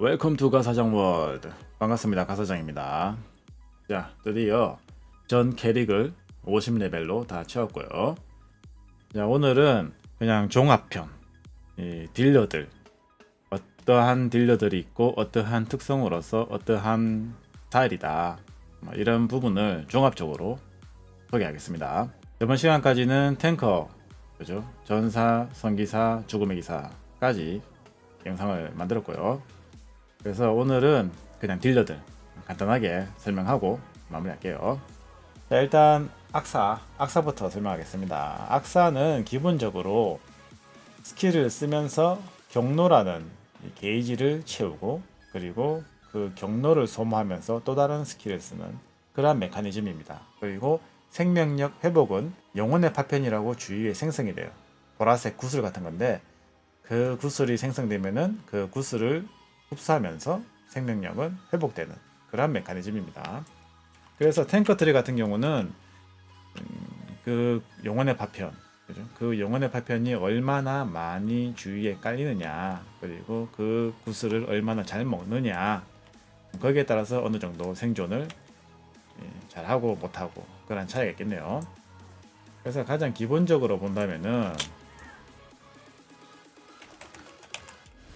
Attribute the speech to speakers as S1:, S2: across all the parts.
S1: 웰컴 투 가사장 월드. 반갑습니다. 가사장입니다. 자, 드디어 전 캐릭을 50레벨로 다 채웠고요. 자, 오늘은 그냥 종합편, 이 딜러들, 어떠한 딜러들이 있고 어떠한 특성으로서 어떠한 스타일이다, 이런 부분을 종합적으로 소개하겠습니다. 이번 시간까지는 탱커, 그죠? 전사, 성기사, 죽음의 기사까지 영상을 만들었고요. 그래서 오늘은 그냥 딜러들 간단하게 설명하고 마무리할게요. 자, 일단 악사부터 설명하겠습니다. 악사는 기본적으로 스킬을 쓰면서 경로라는 이 게이지를 채우고, 그리고 그 경로를 소모하면서 또 다른 스킬을 쓰는 그러한 메커니즘입니다. 그리고 생명력 회복은 영혼의 파편이라고 주위에 생성이 돼요. 보라색 구슬 같은 건데, 그 구슬이 생성되면은 그 구슬을 흡수하면서 생명력은 회복되는 그런 메커니즘입니다. 그래서 탱커트리 같은 경우는 그 영혼의 파편, 그죠? 그 영혼의 파편이 얼마나 많이 주위에 깔리느냐, 그리고 그 구슬을 얼마나 잘 먹느냐, 거기에 따라서 어느 정도 생존을 잘하고 못하고 그런 차이가 있겠네요. 그래서 가장 기본적으로 본다면은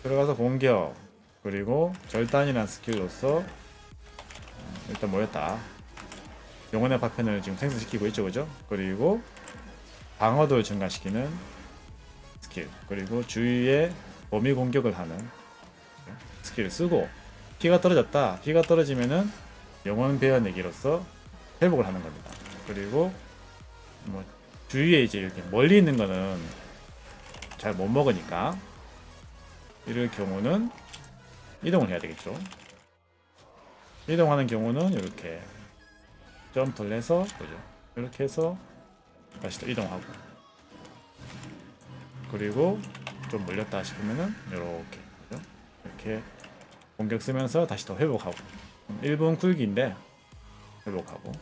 S1: 들어가서 공격, 그리고 절단이라는 스킬로서 일단 모였다. 영혼의 파편을 지금 생성시키고 있죠, 그죠? 그리고 방어도를 증가시키는 스킬, 그리고 주위에 범위 공격을 하는 스킬을 쓰고, 피가 떨어졌다. 피가 떨어지면은 영혼 베어내기로서 회복을 하는 겁니다. 그리고 뭐 주위에 이제 이렇게 멀리 있는 거는 잘 못 먹으니까 이럴 경우는 이동을 해야 되겠죠. 이동하는 경우는 이렇게 점프를 해서, 그죠? 이렇게 해서 다시 또 이동하고, 그리고 좀 물렸다 싶으면은 이렇게, 그죠? 이렇게 공격 쓰면서 다시 또 회복하고, 1분 쿨기인데 회복하고,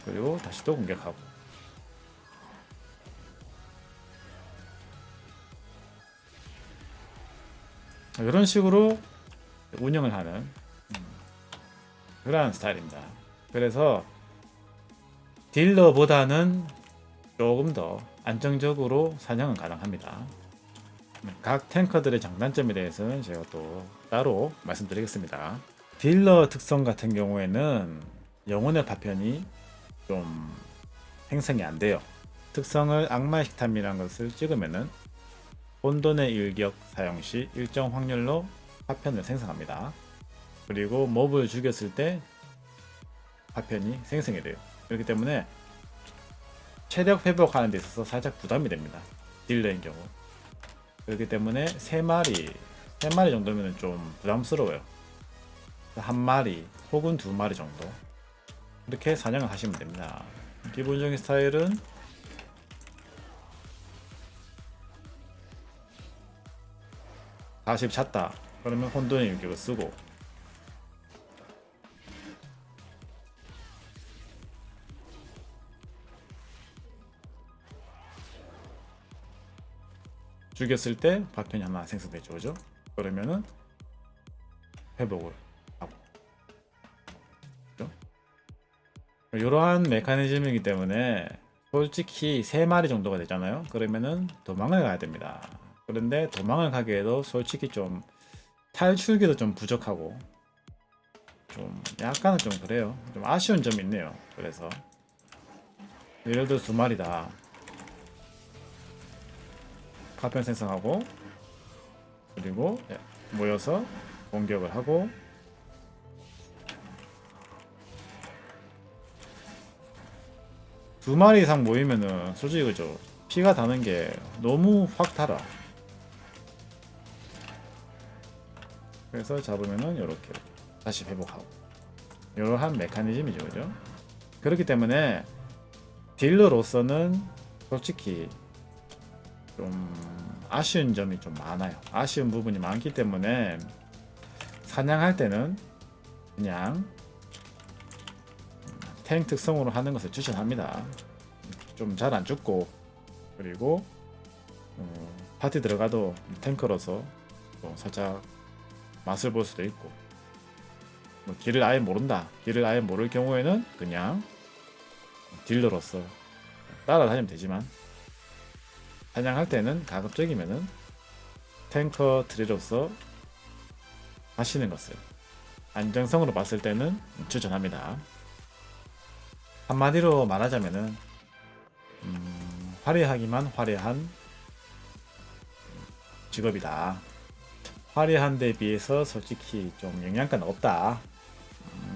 S1: 그리고 다시 또 공격하고. 이런 식으로 운영을 하는 그러한 스타일입니다. 그래서 딜러보다는 조금 더 안정적으로 사냥은 가능합니다. 각 탱커들의 장단점에 대해서는 제가 또 따로 말씀드리겠습니다. 딜러 특성 같은 경우에는 영혼의 파편이 좀 생성이 안 돼요. 특성을 악마의 식탐이라는 것을 찍으면은 혼돈의 일격 사용 시 일정 확률로 파편을 생성합니다. 그리고 몹을 죽였을 때 파편이 생성이 돼요. 그렇기 때문에 체력 회복하는 데 있어서 살짝 부담이 됩니다. 딜러인 경우. 그렇기 때문에 3마리 정도면 좀 부담스러워요. 한 마리 혹은 2마리 정도 이렇게 사냥을 하시면 됩니다. 기본적인 스타일은 40 찼다 그러면 혼돈의 일격을 쓰고, 죽였을 때 파편이 하나 생성되죠, 그죠? 그러면은 회복을 하고, 그죠? 이러한 메커니즘이기 때문에 솔직히 3마리 정도가 되잖아요. 그러면은 도망을 가야 됩니다. 그런데 도망을 가기에도 솔직히 좀 탈출기도 좀 부족하고 좀 약간은 좀 그래요. 좀 아쉬운 점이 있네요. 그래서 예를 들어 2마리다. 파편 생성하고, 그리고 모여서 공격을 하고, 두 마리 이상 모이면은 솔직히 그죠? 피가 다는 게 너무 확 달아. 그래서 잡으면은 이렇게 다시 회복하고, 이러한 메커니즘이죠, 그죠? 그렇기 때문에 딜러로서는 솔직히 좀 아쉬운 점이 좀 많아요. 아쉬운 부분이 많기 때문에 사냥할 때는 그냥 탱 특성으로 하는 것을 추천합니다. 좀 잘 안 죽고, 그리고 파티 들어가도 탱커로서 또 살짝 맛을 볼 수도 있고, 뭐 길을 아예 모른다, 길을 아예 모를 경우에는 그냥 딜러로서 따라다니면 되지만, 사냥할 때는 가급적이면은 탱커 트리로서 하시는 것을 안정성으로 봤을 때는 추천합니다. 한마디로 말하자면은 화려하기만 화려한 직업이다. 화려한 데 비해서 솔직히 좀 영양가는 없다.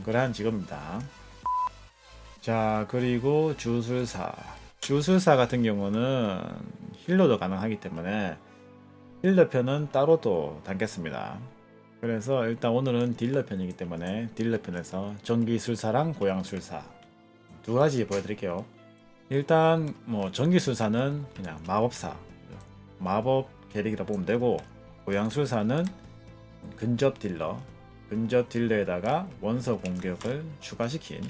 S1: 그러한 직업입니다. 자, 그리고 주술사. 주술사 같은 경우는 힐러도 가능하기 때문에 딜러 편은 따로 또 담겠습니다. 그래서 일단 오늘은 딜러 편이기 때문에 딜러 편에서 전기술사랑 고양술사 두 가지 보여드릴게요. 일단 뭐 전기술사는 그냥 마법사, 마법 캐릭이라 보면 되고, 고양술사는 근접 딜러에다가 원서 공격을 추가시킨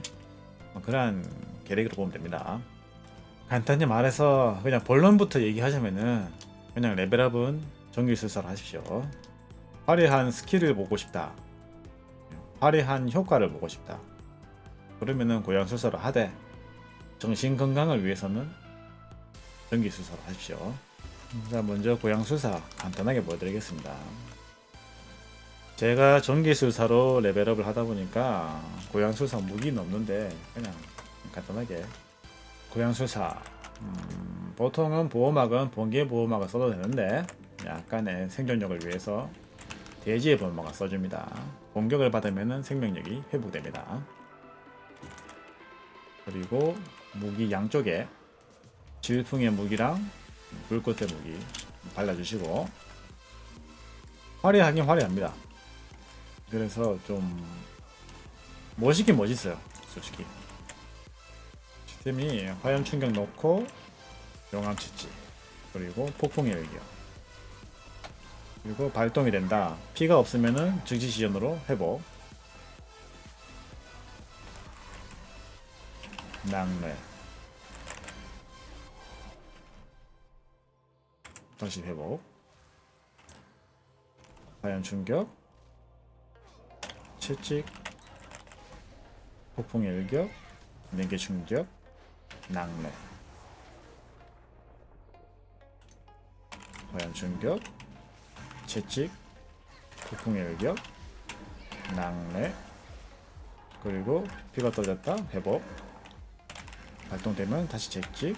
S1: 그러한 캐릭으로 보면 됩니다. 간단히 말해서 그냥 본론부터 얘기하자면은 그냥 레벨업은 전기술사로 하십시오. 화려한 스킬을 보고 싶다, 화려한 효과를 보고 싶다, 그러면은 고양술사로 하되, 정신 건강을 위해서는 전기술사로 하십시오. 자, 먼저 고양술사 간단하게 보여드리겠습니다. 제가 전기술사로 레벨업을 하다 보니까 고양술사 무기는 없는데 그냥 간단하게 고양술사, 보통은 보호막은 번개 보호막을 써도 되는데 약간의 생존력을 위해서 대지의 보호막을 써줍니다. 공격을 받으면 생명력이 회복됩니다. 그리고 무기 양쪽에 질풍의 무기랑 불꽃의 무기 발라주시고, 화려하긴 화려합니다. 그래서 좀 멋있긴 멋있어요. 솔직히 시스템이 화염 충격 넣고 용암 치지, 그리고 폭풍의 일격, 그리고 발동이 된다. 피가 없으면은 즉시 시전으로 회복, 낭래, 다시 회복, 화염 충격, 채찍, 폭풍의 일격, 냉개 충격, 낭래, 화염 충격, 채찍, 폭풍의 일격, 낭래, 그리고 피가 떨어졌다 회복, 발동되면 다시 채찍,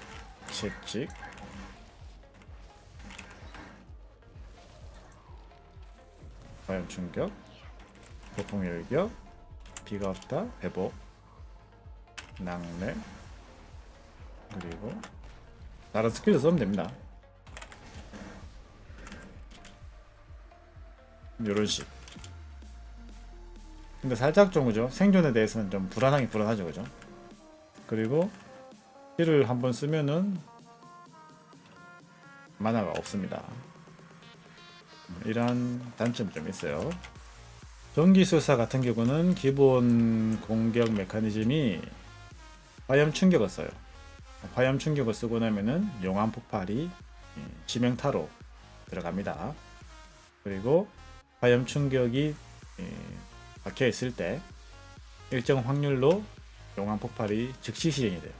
S1: 화염 충격, 폭풍의 일격, 피가 없다 회복, 낭래, 그리고 다른 스킬도 쓰면 됩니다. 요런식. 근데 살짝 좀 그죠? 생존에 대해서는 좀 불안하긴 불안하죠, 그죠? 그리고 힐을 한번 쓰면은 만화가 없습니다. 이러한 단점이 좀 있어요. 전기술사 같은 경우는 기본 공격 메커니즘이 화염 충격을 써요. 화염 충격을 쓰고 나면은 용암 폭발이 치명타로 들어갑니다. 그리고 화염 충격이 박혀 있을 때 일정 확률로 용암 폭발이 즉시 시행이 돼요.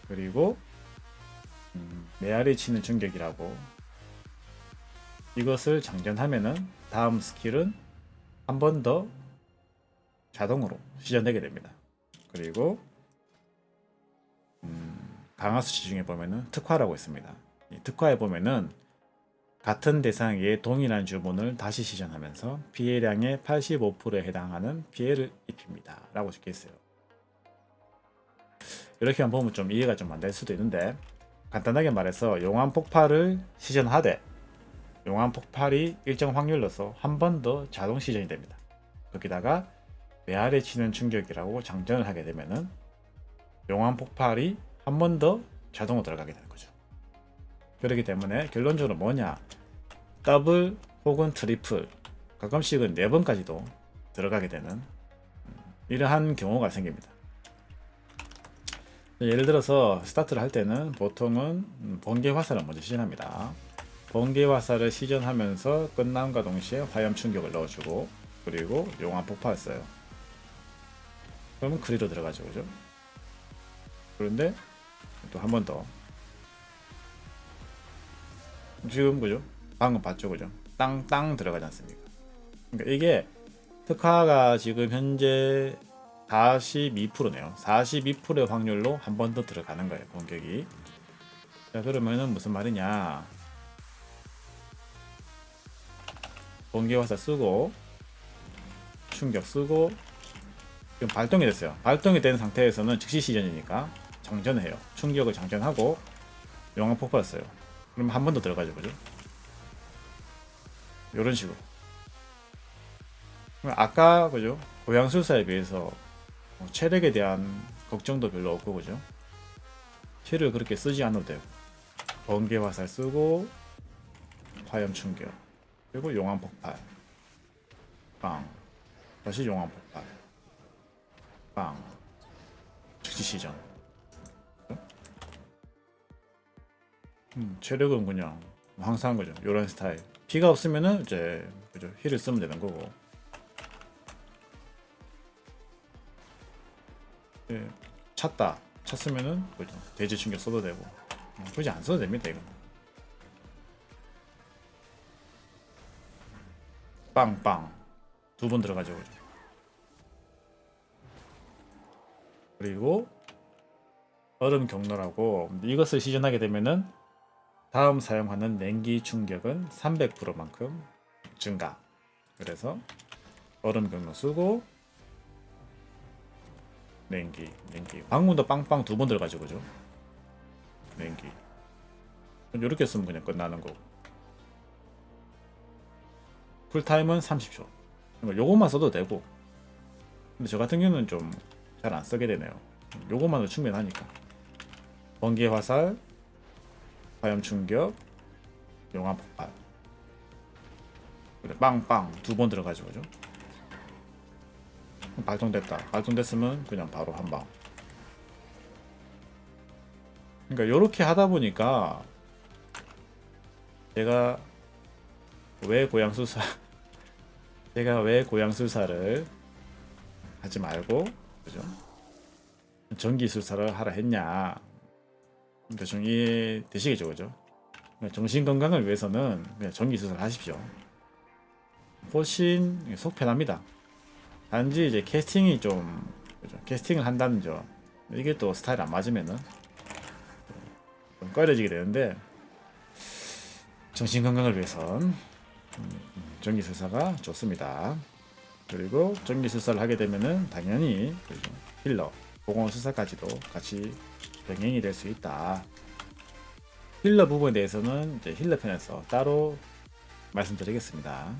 S1: 그리고 메아리 치는 충격이라고, 이것을 장전하면은 다음 스킬은 한 번 더 자동으로 시전되게 됩니다. 그리고 강화 수치 중에 보면은 특화라고 있습니다. 이 특화에 보면은 같은 대상의 동일한 주문을 다시 시전하면서 피해량의 85%에 해당하는 피해를 입힙니다 라고 적혀 있어요. 이렇게만 보면 좀 이해가 좀 안 될 수도 있는데, 간단하게 말해서 용암 폭발을 시전하되 용암 폭발이 일정 확률로서 한 번 더 자동 시전이 됩니다. 거기다가 메아리 치는 충격이라고 장전을 하게 되면은 용암 폭발이 한 번 더 자동으로 들어가게 되는 거죠. 그렇기 때문에 결론적으로 뭐냐, 더블 혹은 트리플, 가끔씩은 4번까지도 들어가게 되는 이러한 경우가 생깁니다. 예를 들어서 스타트를 할 때는 보통은 번개 화살을 먼저 시전합니다. 번개 화살을 시전하면서 끝남과 동시에 화염 충격을 넣어주고 그리고 용암 폭발을 써요. 그러면 크리로 들어가죠, 그죠? 그런데 또 한 번 더. 지금 그죠? 방금 봤죠, 그죠? 땅땅 들어가지 않습니까? 그러니까 이게 특화가 지금 현재 42%네요. 42%의 확률로 한 번 더 들어가는 거예요, 공격이. 자, 그러면은 무슨 말이냐? 번개 화살 쓰고 충격 쓰고 지금 발동이 됐어요. 발동이 된 상태에서는 즉시 시전이니까 장전을 해요. 충격을 장전하고 용암 폭발을 써요. 그러면 한 번 더 들어가죠, 그죠? 이런 식으로. 아까 그죠? 고양술사에 비해서 체력에 대한 걱정도 별로 없고 그죠? 힐을 그렇게 쓰지 않아도 되고 번개 화살 쓰고 화염 충격 그리고 용암 폭발 빵 다시 용암 폭발 빵 즉시 시전. 체력은 그냥 항상 그죠? 요런 스타일. 피가 없으면은 이제 그죠? 힐을 쓰면 되는 거고. 예, 찼으면은 그죠? 대지 충격 써도 되고. 굳이 안 써도 됩니다 이거. 빵빵 두 번 들어가죠 그죠? 그리고 얼음 경로라고 이것을 시전하게 되면은 다음 사용하는 냉기 충격은 300%만큼 증가. 그래서 얼음 경로 쓰고 냉기 방문도 빵빵 두 번 들어가죠 그죠? 냉기 이렇게 쓰면 그냥 끝나는 거고 쿨타임은 30초. 요것만 써도 되고 근데 저 같은 경우는 좀 잘 안 쓰게 되네요. 요것만으로 충분하니까. 번개 화살 화염 충격 용암 폭발 그래 빵빵 두 번 들어가죠 그죠? 발동됐다. 발동됐으면 그냥 바로 한방. 그러니까 요렇게 하다 보니까 제가 왜 고양술사 제가 왜 고양술사를 하지 말고 그죠? 전기술사를 하라 했냐 대충 이해되시겠죠 그죠? 정신 건강을 위해서는 그냥 전기술사를 하십시오. 훨씬 속 편합니다. 단지 이제 캐스팅이 좀 그죠? 캐스팅을 한다는 점 이게 또 스타일 안 맞으면은 좀 꺼려지게 되는데 정신 건강을 위해선 전기술사가 좋습니다. 그리고 전기술사를 하게 되면은 당연히 그죠? 힐러 공원술사까지도 같이 병행이 될 수 있다. 힐러 부분에 대해서는 이제 힐러 편에서 따로 말씀드리겠습니다.